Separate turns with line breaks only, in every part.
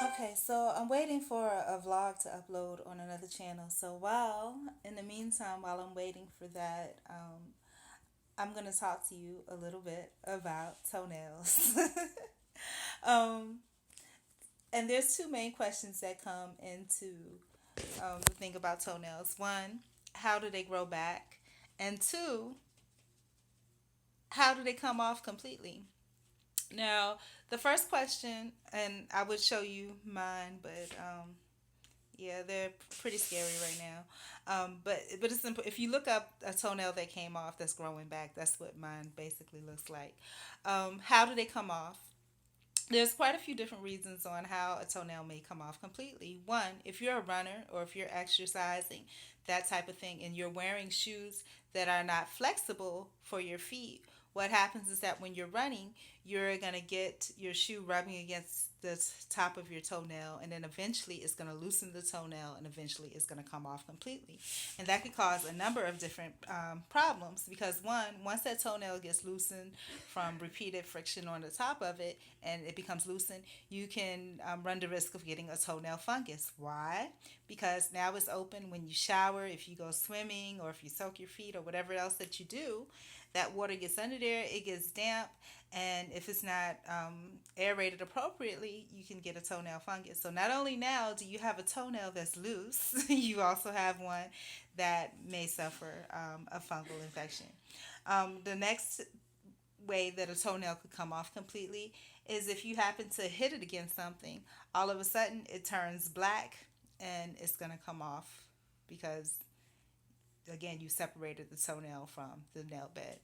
Okay, so I'm waiting for a vlog to upload on another channel. So in the meantime, while I'm waiting for that, I'm going to talk to you a little bit about toenails. um, and there's two main questions that come into the thing about toenails. One, how do they grow back? And two, how do they come off completely? Now, the first question, and I would show you mine, but yeah, they're pretty scary right now. But it's simple. If you look up a toenail that came off that's growing back, that's what mine basically looks like. How do they come off? There's quite a few different reasons on how a toenail may come off completely. One, if you're a runner or if you're exercising, that type of thing, and you're wearing shoes that are not flexible for your feet, what happens is that when you're running, you're going to get your shoe rubbing against the top of your toenail, and then eventually it's going to loosen the toenail, and eventually it's going to come off completely. And that could cause a number of different problems because, once that toenail gets loosened from repeated friction on the top of it and it becomes loosened, you can run the risk of getting a toenail fungus. Why? Because now it's open when you shower, if you go swimming, or if you soak your feet, or whatever else that you do. That water gets under there, it gets damp, and if it's not aerated appropriately, you can get a toenail fungus. So not only now do you have a toenail that's loose, you also have one that may suffer a fungal infection. The next way that a toenail could come off completely is if you happen to hit it against something, all of a sudden it turns black and it's going to come off because, again, you separated the toenail from the nail bed.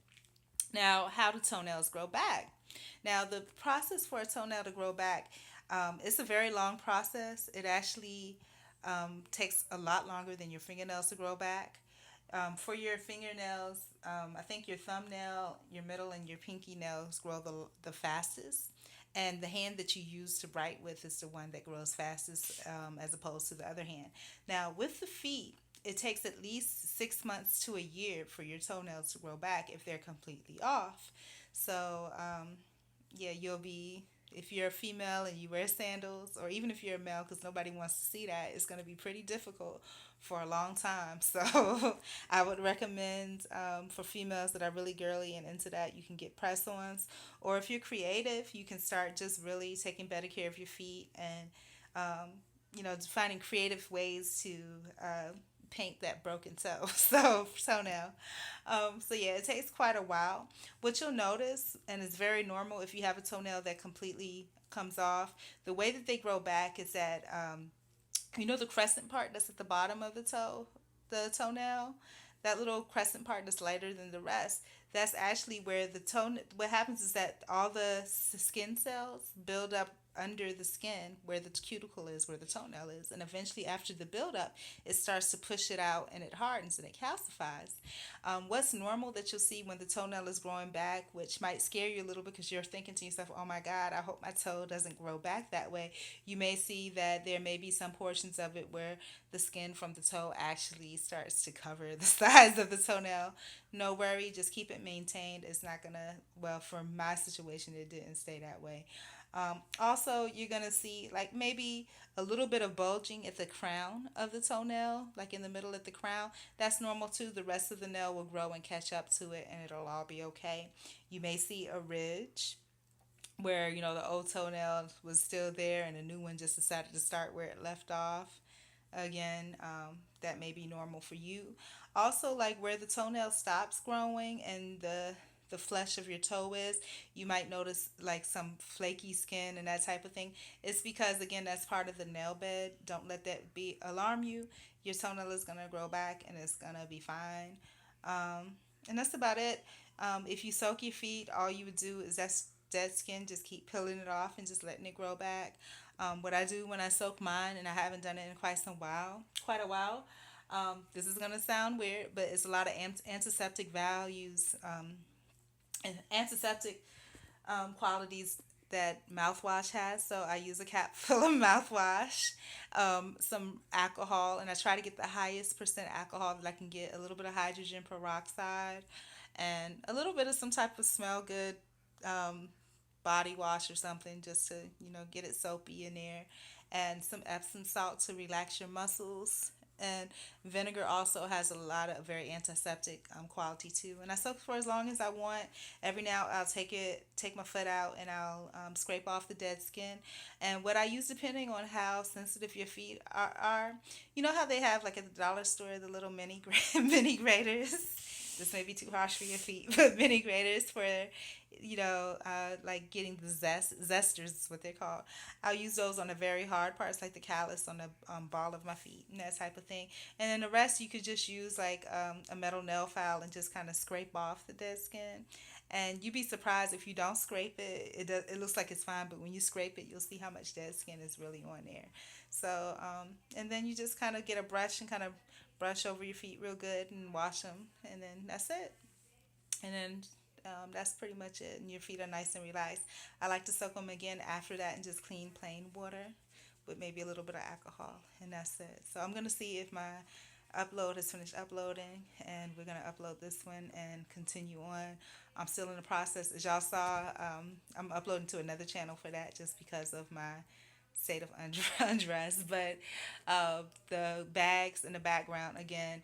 Now, how do toenails grow back? Now, the process for a toenail to grow back, it's a very long process. It actually takes a lot longer than your fingernails to grow back. For your fingernails, I think your thumbnail, your middle, and your pinky nails grow the fastest. And the hand that you use to write with is the one that grows fastest as opposed to the other hand. Now, with the feet, it takes at least 6 months to a year for your toenails to grow back if they're completely off. So, yeah, you'll be, if you're a female and you wear sandals, or even if you're a male, because nobody wants to see that, it's going to be pretty difficult for a long time. So, I would recommend for females that are really girly and into that, you can get press ons. Or if you're creative, you can start just really taking better care of your feet and, finding creative ways to paint that broken toe. Toenail. So yeah, it takes quite a while. What you'll notice, and it's very normal if you have a toenail that completely comes off, the way that they grow back is that the crescent part that's at the bottom of the toenail, that little crescent part that's lighter than the rest. That's actually where the toe. What happens is that all the skin cells build up under the skin where the cuticle is, where the toenail is, and eventually after the buildup, it starts to push it out and it hardens and it calcifies. What's normal that you'll see when the toenail is growing back, which might scare you a little bit because you're thinking to yourself, "Oh my God, I hope my toe doesn't grow back that way." You may see that there may be some portions of it where the skin from the toe actually starts to cover the size of the toenail. No worry, just keep it maintained. It's not gonna, well, for my situation, it didn't stay that way. Also, you're gonna see like maybe a little bit of bulging at the crown of the toenail, like in the middle at the crown. That's normal too. The rest of the nail will grow and catch up to it, and it'll all be okay. You may see a ridge where the old toenail was still there and a new one just decided to start where it left off again. That may be normal for you. Also, like where the toenail stops growing and the flesh of your toe is, you might notice like some flaky skin and that type of thing. It's because, again, that's part of the nail bed. Don't let that be alarm you. Your toenail is gonna grow back and it's gonna be fine. And that's about it. If you soak your feet, all you would do is that's dead skin. Just keep peeling it off and just letting it grow back. What I do when I soak mine, and I haven't done it in quite a while. This is gonna sound weird, but it's a lot of antiseptic values and antiseptic qualities that mouthwash has. So I use a cap full of mouthwash, some alcohol, and I try to get the highest percent alcohol that I can get, a little bit of hydrogen peroxide, and a little bit of some type of smell good body wash or something just to, get it soapy in there, and some Epsom salt to relax your muscles. And vinegar also has a lot of very antiseptic quality too. And I soak for as long as I want. Every now I'll take my foot out, and I'll scrape off the dead skin. And what I use, depending on how sensitive your feet are, you know how they have like at the dollar store the little mini graters. This may be too harsh for your feet, but mini graters for, like getting the zesters is what they're called. I'll use those on the very hard parts, like the callus on the ball of my feet and that type of thing. And then the rest, you could just use like a metal nail file and just kind of scrape off the dead skin. And you'd be surprised if you don't scrape it. It looks like it's fine, but when you scrape it, you'll see how much dead skin is really on there. So, and then you just kind of get a brush and kind of brush over your feet real good and wash them, and then that's it. And then that's pretty much it. And your feet are nice and relaxed. I like to soak them again after that in just clean, plain water with maybe a little bit of alcohol, and that's it. So I'm gonna see if my upload has finished uploading, and we're gonna upload this one and continue on. I'm still in the process, as y'all saw. I'm uploading to another channel for that just because of my state of undress. But the bags in the background again,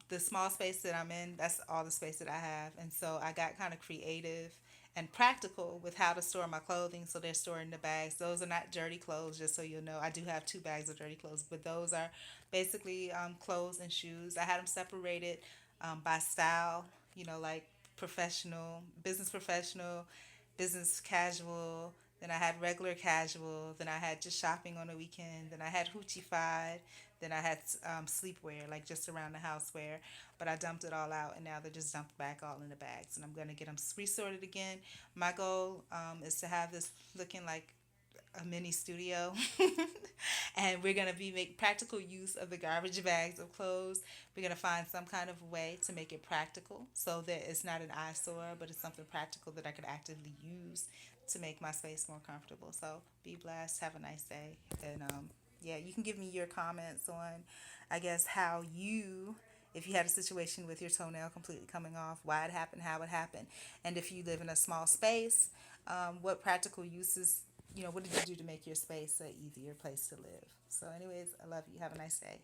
the small space that I'm in, that's all the space that I have. And so I got kind of creative and practical with how to store my clothing. So they're stored in the bags. Those are not dirty clothes, just so you'll know. I do have two bags of dirty clothes, but those are basically clothes and shoes. I had them separated by style, like business professional, business casual. Then I had regular casual. Then I had just shopping on the weekend. Then I had hoochie-fied. Then I had sleepwear, like just around the house wear. But I dumped it all out, and now they're just dumped back all in the bags. And I'm going to get them resorted again. My goal is to have this looking like a mini studio. And we're going to be make practical use of the garbage bags of clothes. We're going to find some kind of way to make it practical so that it's not an eyesore, but it's something practical that I could actively use to make my space more comfortable. So be blessed, have a nice day. And yeah, you can give me your comments on, I guess, how you, if you had a situation with your toenail completely coming off, why it happened, how it happened, and if you live in a small space, what practical uses, what did you do to make your space an easier place to live? So, anyways, I love you. Have a nice day.